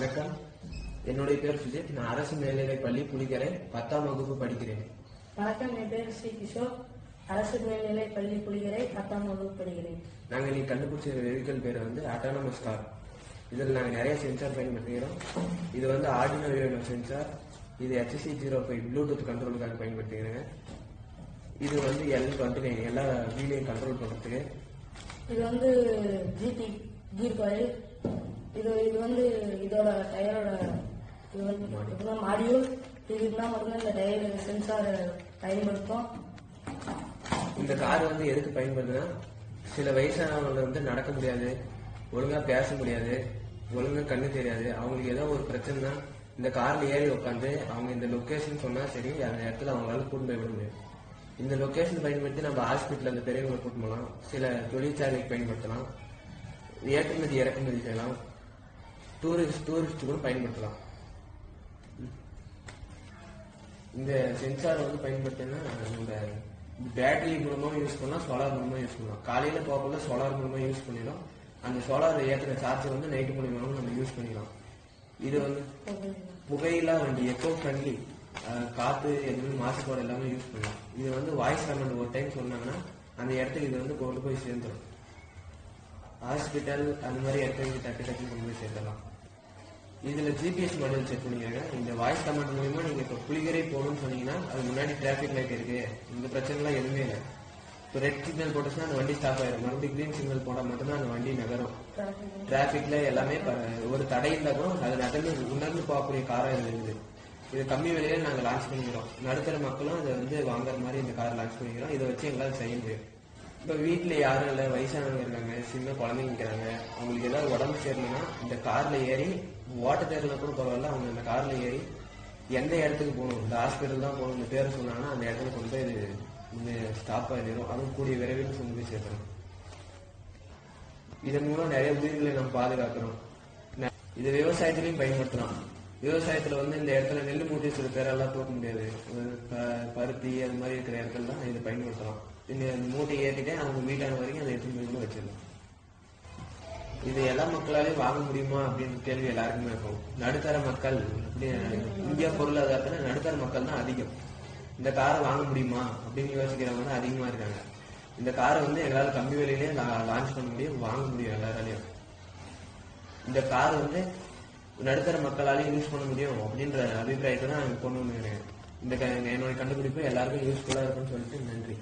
வணக்கம். என்னுடைய பேர் சுஜித். நான் அரசு மேல்நிலைப் பள்ளி புலிக்கரை 10ஆம் வகுப்பு படிக்கிறேன். வணக்கம், என் பேர் ஸ்ரீ கிஷோர். அரசு மேல்நிலைப் பள்ளி புலிக்கரை 10ஆம் வகுப்பு படிக்கிறேன். நாங்கள் இன்னைக்கு கண்டுபிடிச்ச வெஹிக்கிள் பேர் ஆட்டோனமஸ் கார். இதில் நாங்கள் நிறைய சென்சார் பயன்படுத்துகிறோம். இது ஆர்டினோ யூனோ சென்சார். இது HC05 ப்ளூடூத் கண்ட்ரோலுக்காக பயன்படுத்துகிறேங்க. இது L29 எல்லா வீலையும் கண்ட்ரோல் பண்ணுறதுக்கு. இது GT கீர் காயில். இது இதோட டயரோட மாடியூல். இதுதான் இந்த டயர் சென்சார் பயன்படுத்தும். இந்த கார் எதுக்கு பயன்படுதுன்னா, சில வயசானவங்க நடக்க முடியாது, ஒழுங்கா பேச முடியாது, ஒழுங்கா கண்ணு தெரியாது, அவங்களுக்கு ஏதோ ஒரு பிரச்சனைனா இந்த கார்ல ஏறி உட்காந்து அவங்க இந்த லொக்கேஷன் சொன்னா சரி, அந்த இடத்துல அவங்களால கூட்டு போய் விட முடியும். இந்த லொக்கேஷன் பயன்படுத்தி நம்ம ஹாஸ்பிட்டல் அந்த பெரியவங்களை கூட்டு போகலாம், சில தொழிற்சாலைக்கு பயன்படுத்தலாம், ஏற்றுமதி இறக்குமதி செய்யலாம், டூரிஸ்ட் கூட பயன்படுத்தலாம். இந்த சென்சார் பயன்படுத்தினா நம்ம பேட்டரி மூலமா யூஸ் பண்ணலாம், சோலார் மூலமா யூஸ் பண்ணலாம். காலையில போகக்குள்ள சோலார் மூலமா யூஸ் பண்ணிடலாம். அந்த சோலார் ஏற்றுற சார்ஜ் நைட்டு மூலியமாவும் நம்ம யூஸ் பண்ணிக்கலாம். இது புகையில்லா வண்டி, எக்கோ ஃப்ரெண்ட்லி, காத்து எதுவுமே மாசுபாடு எல்லாமே யூஸ் பண்ணலாம். இது வாய்ஸ் கமெண்ட் ஒரு டைம் சொன்னாங்கன்னா அந்த இடத்துக்கு இது கொண்டு போய் சேர்ந்துடும். ஹாஸ்பிட்டல் அந்த மாதிரி இடத்துக்கு டக்கு கொண்டு போய் சேர்க்கலாம். இதுல GPS மாடல் செக் பண்ணிக்கோங்க. இந்த வாய்ஸ் கமெண்ட் மூலியமா நீங்க இப்ப புலிகரை போகணும்னு சொன்னீங்கன்னா அது முன்னாடி டிராபிக் லைட் இருக்கு, இந்த பிரச்சனை எல்லாம் எதுவுமே இல்லை. இப்போ ரெட் சிக்னல் போட்டுச்சுன்னா அந்த வண்டி ஸ்டாப் ஆயிடும். மறுபடியும் கிரீன் சிக்னல் போட்டா மட்டும்தான் அந்த வண்டி நகரும். டிராபிக்ல எல்லாமே ஒரு தடை இருந்தா கூட அது நகர்ந்து உணர்ந்து போகக்கூடிய காரா இருக்குது. இது கம்மி விலையில நாங்க லான்ச் பண்ணிக்கிறோம். நடுத்தர மக்களும் அதை வாங்குற மாதிரி இந்த கார் லான்ச் பண்ணிக்கிறோம். இதை வச்சு எங்களால் செய்ய முடியும். இப்ப வீட்டுல யாரும் இல்ல, வயசானவங்க இருக்காங்க, சின்ன குழந்தைங்க இருக்கிறாங்க, அவங்களுக்கு ஏதாவது உடம்பு சேரணும்னா இந்த கார்ல ஏறி, ஓட்ட தேர்ல கூட பரவாயில்ல, அவங்க இந்த கார்ல ஏறி எந்த இடத்துக்கு போகணும், இந்த ஹாஸ்பிட்டல் தான் போகணும், இந்த பேரை சொன்னாங்கன்னா அந்த இடத்துல கொண்டு போய் ஸ்டாப் ஆகிடும். அதுவும் கூடிய விரைவில் கொண்டு போய் சேர்க்கணும். இதன் மூலம் நிறைய உயிர்களை நம்ம பாதுகாக்கிறோம். இது விவசாயத்திலையும் பயன்படுத்தலாம். விவசாயத்துல இந்த இடத்துல நெல் மூட்டை சில பேரெல்லாம் தூக்க முடியாது, பருத்தி அது மாதிரி இருக்கிற இடத்துல தான் இதை பயன்படுத்தலாம். இந்த மூட்டை ஏற்றிட்டே அவங்க வீட்டான வரைக்கும் அதை எடுத்து வச்சிடலாம். இது எல்லா மக்களாலையும் வாங்க முடியுமா அப்படின்னு கேள்வி எல்லாருக்குமே இருக்கும். நடுத்தர மக்கள் இந்தியா பொருளாதாரத்துல நடுத்தர மக்கள் தான் அதிகம். இந்த காரை வாங்க முடியுமா அப்படின்னு யோசிக்கிறவங்க தான் அதிகமா இருக்காங்க. இந்த காரை எங்களால் கம்மி விலையிலேயே லான்ச் பண்ண முடியும், வாங்க முடியும் எல்லாராலையும். இந்த கார் நடுத்தர மக்களாலையும் யூஸ் பண்ண முடியும் அப்படின்ற அபிப்பிராயத்தை தான் கொண்டு வந்து என்னுடைய கண்டுபிடிப்பு எல்லாருக்கும் யூஸ்ஃபுல்லா இருக்குன்னு சொல்லிட்டு நன்றி.